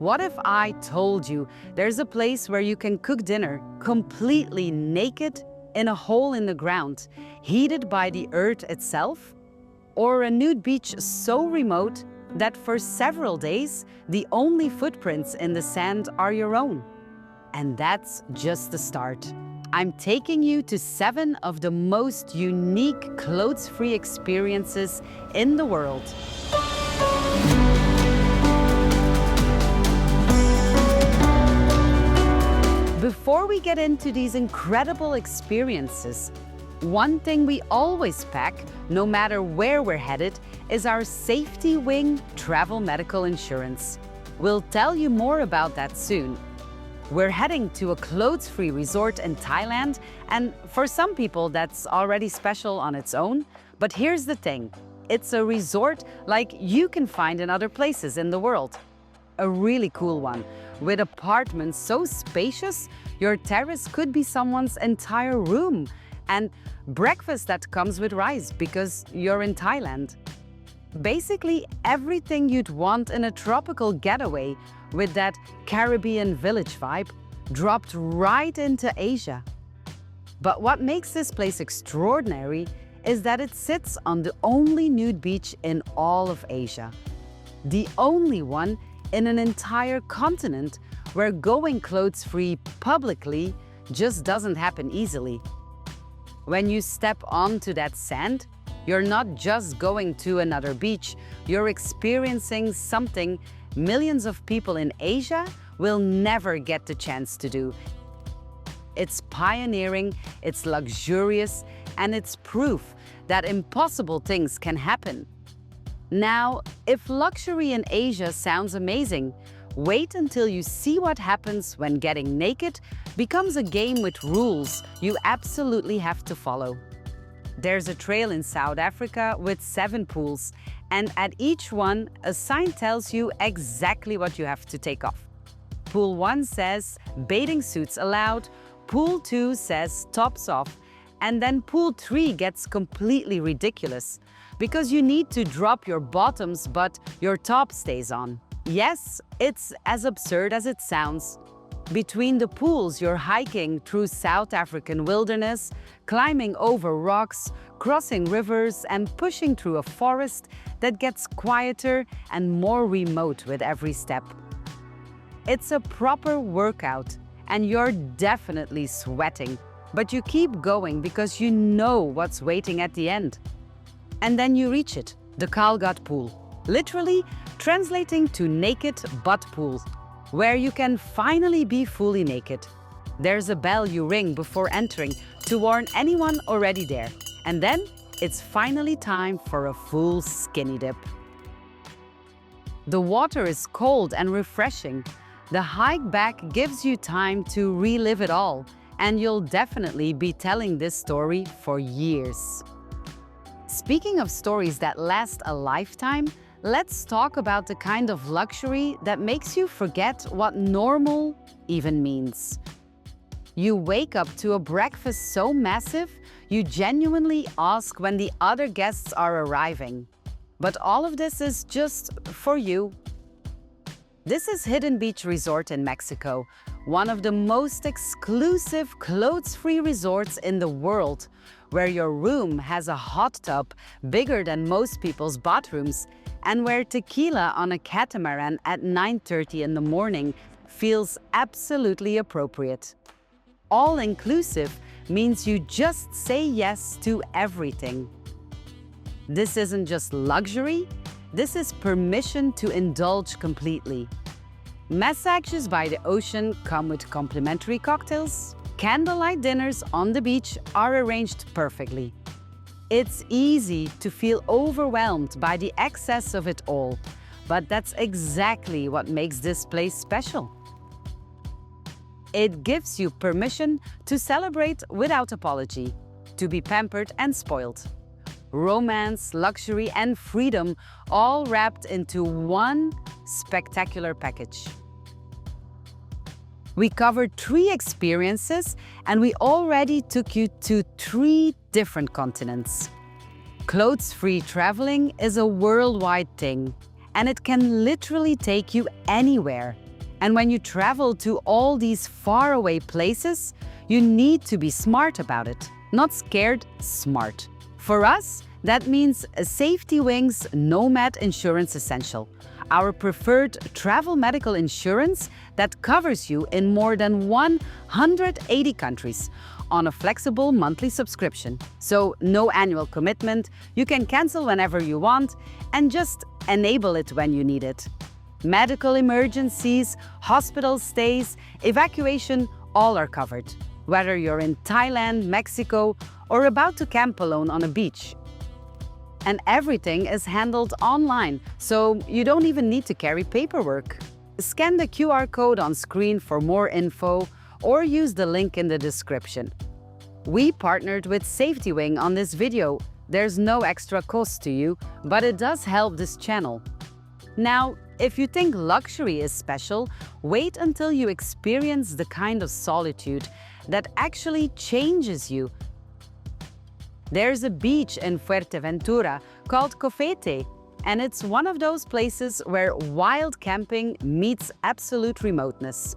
What if I told you there's a place where you can cook dinner completely naked in a hole in the ground, heated by the earth itself? Or a nude beach so remote that for several days, the only footprints in the sand are your own? And that's just the start. I'm taking you to 7 of the most unique clothes-free experiences in the world. Before we get into these incredible experiences, one thing we always pack, no matter where we're headed, is our Safety Wing travel medical insurance. We'll tell you more about that soon. We're heading to a clothes-free resort in Thailand, and for some people that's already special on its own. But here's the thing, it's a resort like you can find in other places in the world. A really cool one, with apartments so spacious, your terrace could be someone's entire room, and breakfast that comes with rice because you're in Thailand. Basically everything you'd want in a tropical getaway with that Caribbean village vibe dropped right into Asia. But what makes this place extraordinary is that it sits on the only nude beach in all of Asia. The only one in an entire continent where going clothes-free publicly just doesn't happen easily. When you step onto that sand, you're not just going to another beach, you're experiencing something millions of people in Asia will never get the chance to do. It's pioneering, it's luxurious, and it's proof that impossible things can happen. Now, if luxury in Asia sounds amazing, wait until you see what happens when getting naked becomes a game with rules you absolutely have to follow. There's a trail in South Africa with 7 pools, and at each one, a sign tells you exactly what you have to take off. Pool 1 says bathing suits allowed, Pool 2 says tops off, and then Pool 3 gets completely ridiculous because you need to drop your bottoms but your top stays on. Yes, it's as absurd as it sounds. Between the pools, you're hiking through South African wilderness, climbing over rocks, crossing rivers, and pushing through a forest that gets quieter and more remote with every step. It's a proper workout, and you're definitely sweating, but you keep going because you know what's waiting at the end. And then you reach it, the Kalgat pool, literally translating to naked butt pool, where you can finally be fully naked. There's a bell you ring before entering to warn anyone already there. And then it's finally time for a full skinny dip. The water is cold and refreshing. The hike back gives you time to relive it all, and you'll definitely be telling this story for years. Speaking of stories that last a lifetime, let's talk about the kind of luxury that makes you forget what normal even means. You wake up to a breakfast so massive, you genuinely ask when the other guests are arriving. But all of this is just for you. This is Hidden Beach Resort in Mexico, one of the most exclusive clothes-free resorts in the world, where your room has a hot tub bigger than most people's bathrooms, and where tequila on a catamaran at 9:30 in the morning feels absolutely appropriate. All-inclusive means you just say yes to everything. This isn't just luxury, this is permission to indulge completely. Massages by the ocean come with complimentary cocktails. Candlelight dinners on the beach are arranged perfectly. It's easy to feel overwhelmed by the excess of it all, but that's exactly what makes this place special. It gives you permission to celebrate without apology, to be pampered and spoiled. Romance, luxury, and freedom all wrapped into one spectacular package. We covered 3 experiences, and we already took you to 3 different continents. Clothes-free traveling is a worldwide thing, and it can literally take you anywhere. And when you travel to all these faraway places, you need to be smart about it. Not scared, smart. For us, that means a Safety Wings Nomad Insurance Essential, our preferred travel medical insurance that covers you in more than 180 countries on a flexible monthly subscription. So no annual commitment, you can cancel whenever you want and just enable it when you need it. Medical emergencies, hospital stays, evacuation, all are covered. Whether you're in Thailand, Mexico, or about to camp alone on a beach. And everything is handled online, so you don't even need to carry paperwork. Scan the QR code on screen for more info or use the link in the description. We partnered with Safety Wing on this video. There's no extra cost to you, but it does help this channel. Now, if you think luxury is special, wait until you experience the kind of solitude that actually changes you. There's a beach in Fuerteventura called Cofete, and it's one of those places where wild camping meets absolute remoteness.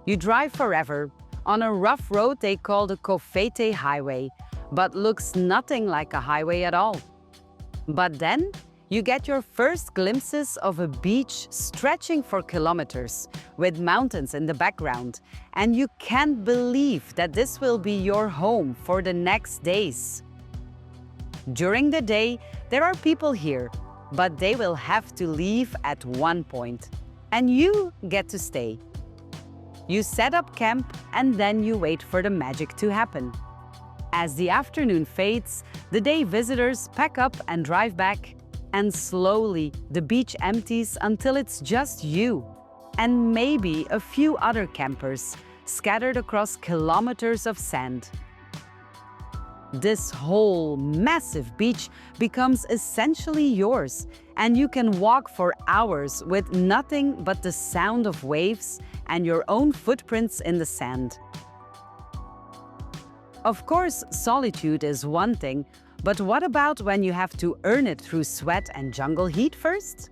You drive forever on a rough road they call the Cofete Highway, but looks nothing like a highway at all. But then you get your first glimpses of a beach stretching for kilometers, with mountains in the background, and you can't believe that this will be your home for the next days. During the day, there are people here, but they will have to leave at one point, and you get to stay. You set up camp and then you wait for the magic to happen. As the afternoon fades, the day visitors pack up and drive back, and slowly the beach empties until it's just you and maybe a few other campers scattered across kilometers of sand. This whole massive beach becomes essentially yours, and you can walk for hours with nothing but the sound of waves and your own footprints in the sand. Of course, solitude is one thing, but what about when you have to earn it through sweat and jungle heat first?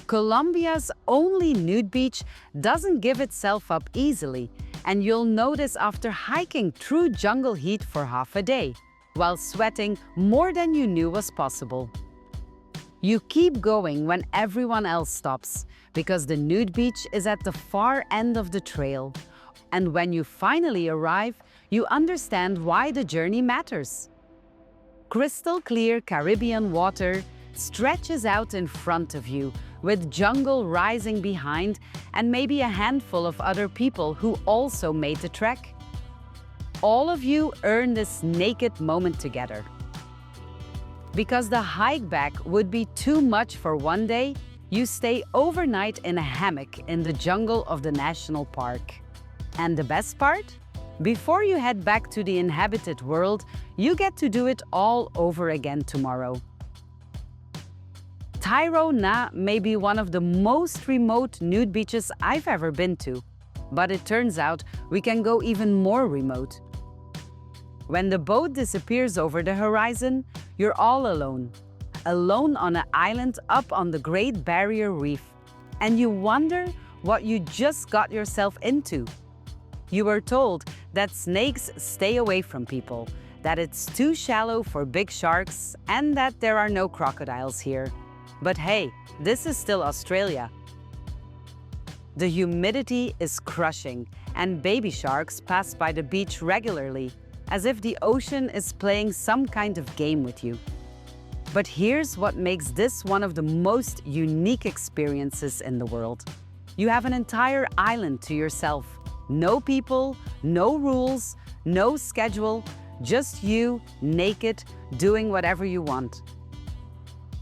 Colombia's only nude beach doesn't give itself up easily, and you'll notice after hiking through jungle heat for half a day, while sweating more than you knew was possible. You keep going when everyone else stops, because the nude beach is at the far end of the trail. And when you finally arrive, you understand why the journey matters. Crystal clear Caribbean water stretches out in front of you, with jungle rising behind and maybe a handful of other people who also made the trek. All of you earn this naked moment together. Because the hike back would be too much for one day, you stay overnight in a hammock in the jungle of the national park. And the best part? Before you head back to the inhabited world, you get to do it all over again tomorrow. Tayrona may be one of the most remote nude beaches I've ever been to, but it turns out we can go even more remote. When the boat disappears over the horizon, you're all alone. Alone on an island up on the Great Barrier Reef, and you wonder what you just got yourself into. You were told that snakes stay away from people, that it's too shallow for big sharks, and that there are no crocodiles here. But hey, this is still Australia. The humidity is crushing, and baby sharks pass by the beach regularly, as if the ocean is playing some kind of game with you. But here's what makes this one of the most unique experiences in the world. You have an entire island to yourself. No people, no rules, no schedule, just you, naked, doing whatever you want.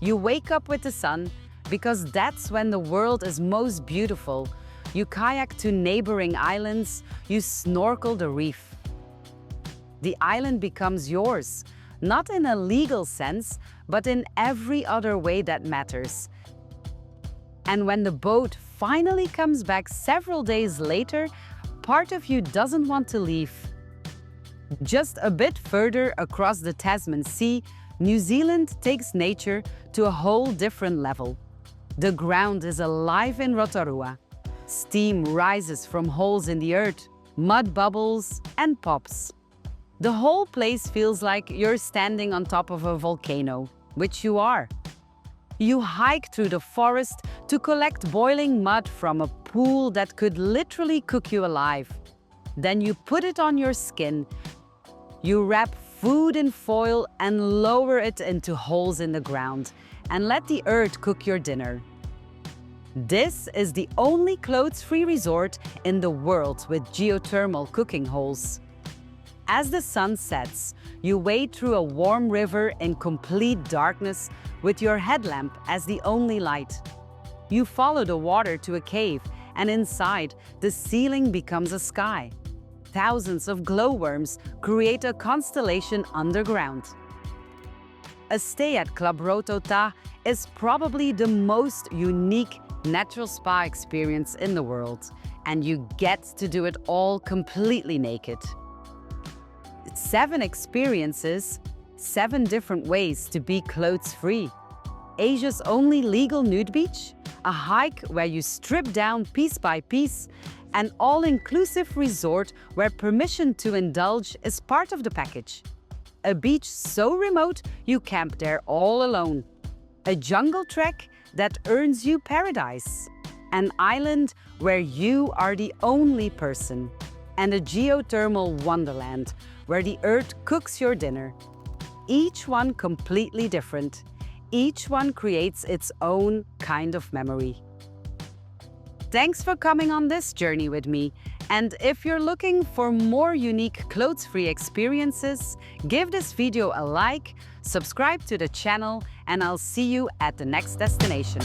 You wake up with the sun, because that's when the world is most beautiful. You kayak to neighboring islands, you snorkel the reef. The island becomes yours, not in a legal sense, but in every other way that matters. And when the boat finally comes back several days later, part of you doesn't want to leave. Just a bit further across the Tasman Sea, New Zealand takes nature to a whole different level. The ground is alive in Rotorua. Steam rises from holes in the earth, mud bubbles and pops. The whole place feels like you're standing on top of a volcano, which you are. You hike through the forest to collect boiling mud from a pool that could literally cook you alive. Then you put it on your skin. You wrap food in foil and lower it into holes in the ground and let the earth cook your dinner. This is the only clothes-free resort in the world with geothermal cooking holes. As the sun sets, you wade through a warm river in complete darkness with your headlamp as the only light. You follow the water to a cave, and inside, the ceiling becomes a sky. Thousands of glowworms create a constellation underground. A stay at Club Rotota is probably the most unique natural spa experience in the world, and you get to do it all completely naked. 7 experiences, 7 different ways to be clothes-free. Asia's only legal nude beach, a hike where you strip down piece by piece, an all-inclusive resort where permission to indulge is part of the package. A beach so remote you camp there all alone. A jungle trek that earns you paradise. An island where you are the only person. And a geothermal wonderland where the earth cooks your dinner. Each one completely different. Each one creates its own kind of memory. Thanks for coming on this journey with me. And if you're looking for more unique clothes-free experiences, give this video a like, subscribe to the channel, and I'll see you at the next destination.